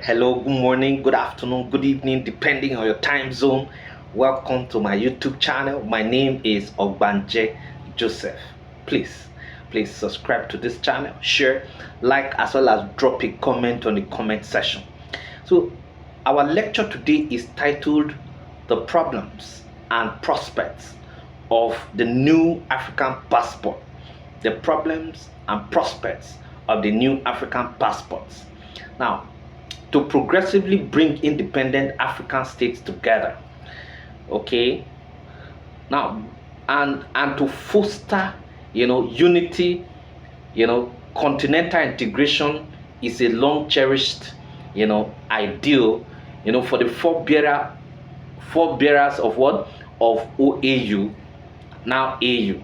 Hello, good morning, good afternoon, good evening, depending on your time zone. Welcome to my YouTube channel. My name is Ogbanje Joseph. Please subscribe to this channel, share, like, as well as drop a comment on the comment section. So, our lecture today is titled The Problems and Prospects of the New African Passport. The problems and prospects of the new African passports. Now, to progressively bring independent African states together. Okay. Now, and to foster, unity, continental integration is a long cherished, ideal, for the forebearers of what? Of OAU, now AU.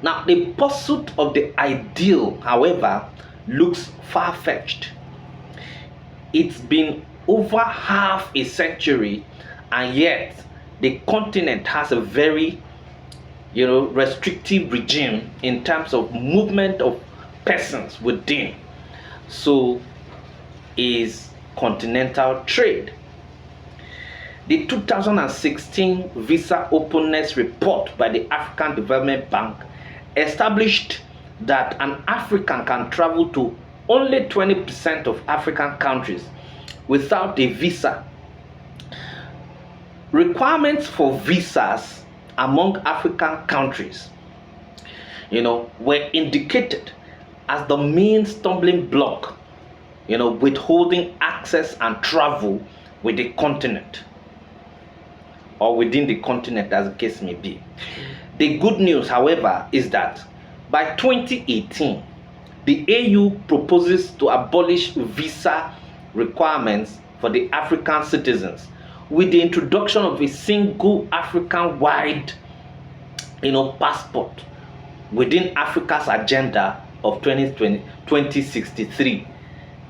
Now, the pursuit of the ideal, however, looks far-fetched. It's been over half a century, and yet the continent has a very, restrictive regime in terms of movement of persons within. So is continental trade. The 2016 Visa Openness Report by the African Development Bank established that an African can travel to only 20% of African countries without a visa. Requirements for visas among African countries, were indicated as the main stumbling block, withholding access and travel with the continent, or within the continent, as the case may be. The good news, however, is that by 2018, the AU proposes to abolish visa requirements for the African citizens with the introduction of a single African-wide, passport within Africa's agenda of 2063.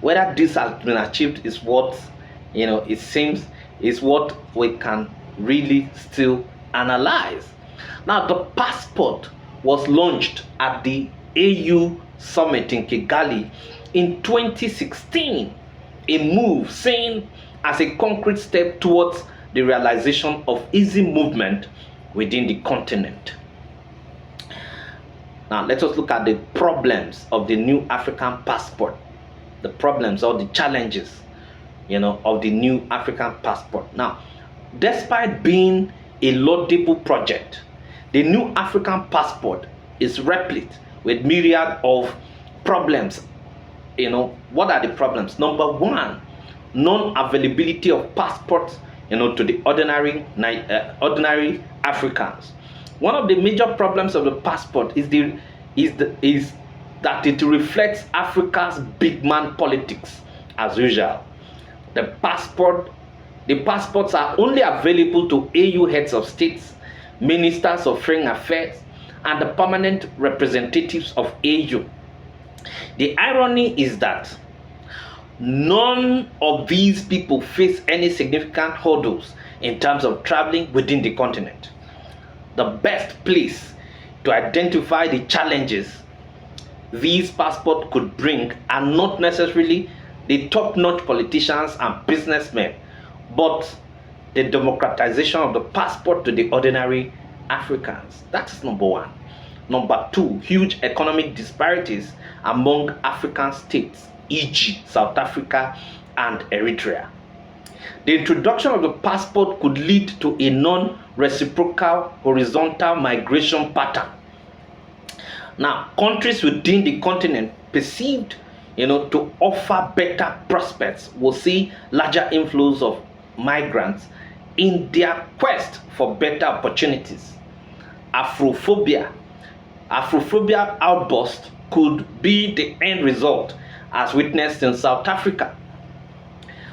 Whether this has been achieved is what, it seems is what we can really still analyze. Now, the passport was launched at the AU Summit in Kigali in 2016, a move seen as a concrete step towards the realization of easy movement within the continent. Now, let us look at the problems of the new African passport, the problems or the challenges, of the new African passport. Now, despite being a laudable project, the new African passport is replete with myriad of problems. What are the problems? Number one, non-availability of passports, to the ordinary Africans. One of the major problems of the passport is that it reflects Africa's big man politics as usual. The passports are only available to AU heads of states, ministers of foreign affairs, and the permanent representatives of AU. The irony is that none of these people face any significant hurdles in terms of traveling within the continent. The best place to identify the challenges these passports could bring are not necessarily the top-notch politicians and businessmen, but the democratization of the passport to the ordinary Africans. That's number one. Number two, huge economic disparities among African states, e.g., South Africa and Eritrea. The introduction of the passport could lead to a non-reciprocal horizontal migration pattern. Now, countries within the continent perceived, to offer better prospects will see larger inflows of migrants in their quest for better opportunities. Afrophobia outburst could be the end result, as witnessed in South Africa.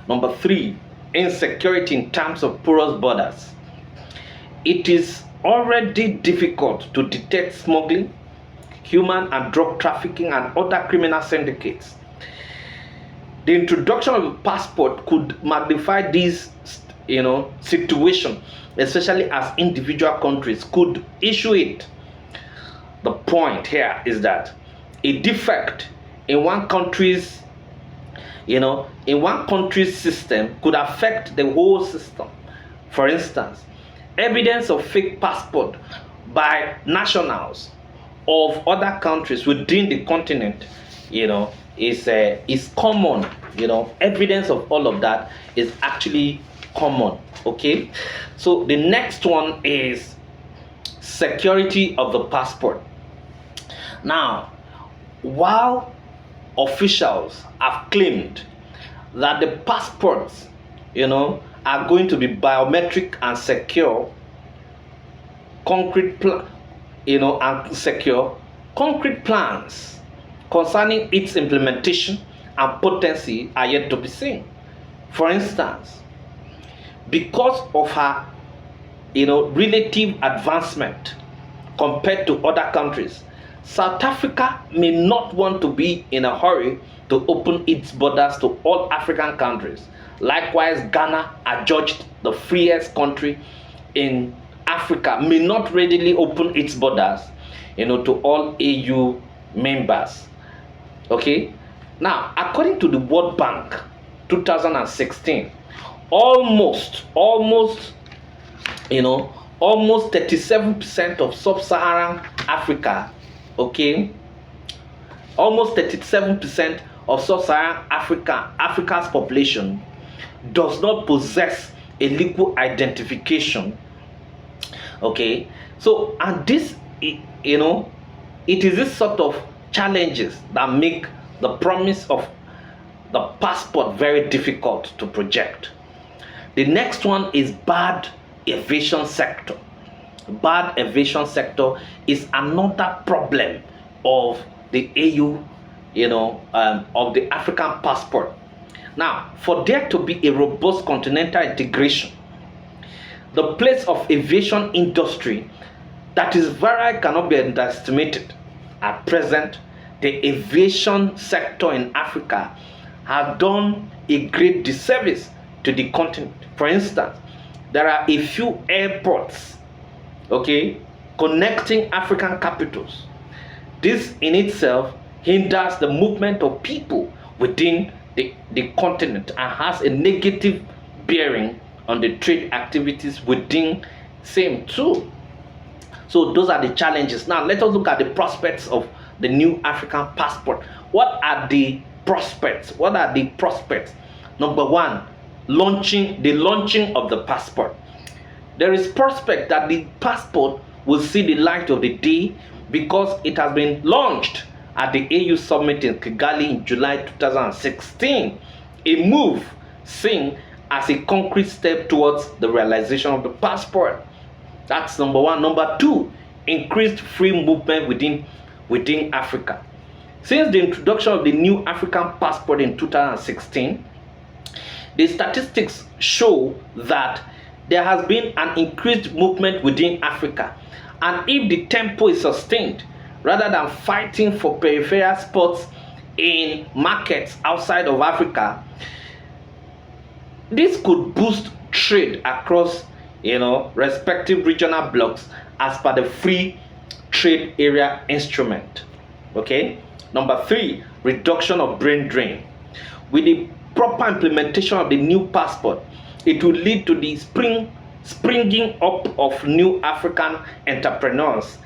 Number three, insecurity in terms of porous borders. It is already difficult to detect smuggling, human and drug trafficking, and other criminal syndicates. The introduction of a passport could magnify this, situation, especially as individual countries could issue it. The point here is that a defect in one country's in one country's system could affect the whole system. For instance, evidence of fake passport by nationals of other countries within the continent, is common. Evidence of all of that is actually common. Okay, so the next one is security of the passport. Now, while officials have claimed that the passports, are going to be biometric and secure, concrete plans concerning its implementation and potency are yet to be seen. For instance, because of her, relative advancement compared to other countries, South Africa may not want to be in a hurry to open its borders to all African countries. Likewise, Ghana, adjudged the freest country in Africa, may not readily open its borders, to all AU members. Okay. Now, according to the World Bank, 2016, almost 37% of sub-Saharan Africa, okay, almost 37% of sub-Saharan Africa's population does not possess a legal identification. Okay, so, and this, it is this sort of challenges that make the promise of the passport very difficult to project. The next one is bad aviation sector. Bad aviation sector is another problem of the AU, of the African passport. Now, for there to be a robust continental integration, the place of aviation industry that is very cannot be underestimated. At present, the aviation sector in Africa has done a great disservice to the continent. For instance, there are a few airports, okay, connecting African capitals. This in itself hinders the movement of people within the continent and has a negative bearing on the trade activities within same too. So those are the challenges. Now let us look at the prospects of the new African passport. What are the prospects? Number one, the launching of the passport. There is prospect that the passport will see the light of the day because it has been launched at the AU summit in Kigali in July 2016. A move seen as a concrete step towards the realization of the passport. That's number one. Number two, increased free movement within Africa. Since the introduction of the new African passport in 2016, the statistics show that there has been an increased movement within Africa. And if the tempo is sustained, rather than fighting for peripheral spots in markets outside of Africa, this could boost trade across, respective regional blocks as per the free trade area instrument. Okay. Number three, reduction of brain drain. With the proper implementation of the new passport, it will lead to the springing up of new African entrepreneurs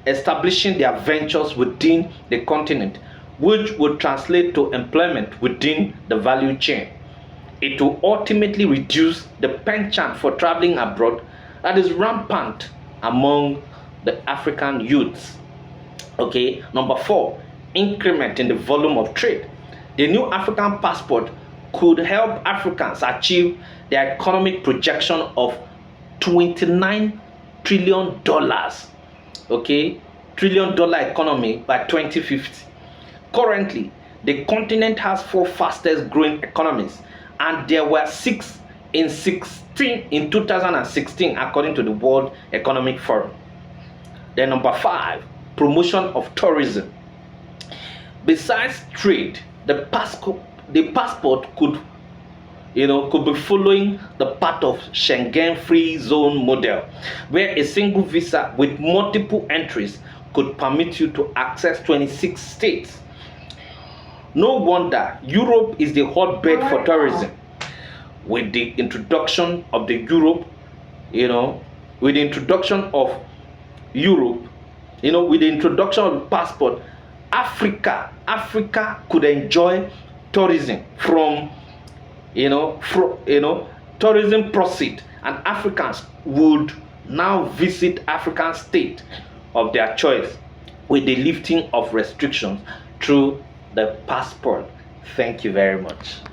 establishing their ventures within the continent, which would translate to employment within the value chain. It will ultimately reduce the penchant for traveling abroad that is rampant among the African youths. Okay, number four, increment in the volume of trade. The new African passport could help Africans achieve their economic projection of $29 trillion. Okay, $1 trillion economy by 2050. Currently, the continent has 4 fastest growing economies, and there were 6 in 2016 according to the World Economic Forum. Then number 5, promotion of tourism. Besides trade, the passport could be following the path of Schengen free zone model, where a single visa with multiple entries could permit you to access 26 states. No wonder Europe is the hotbed for tourism. With the introduction of the Europe, with the introduction of Europe, with the introduction of the passport, Africa could enjoy tourism from, tourism proceed, and Africans would now visit African state of their choice with the lifting of restrictions through the passport. Thank you very much.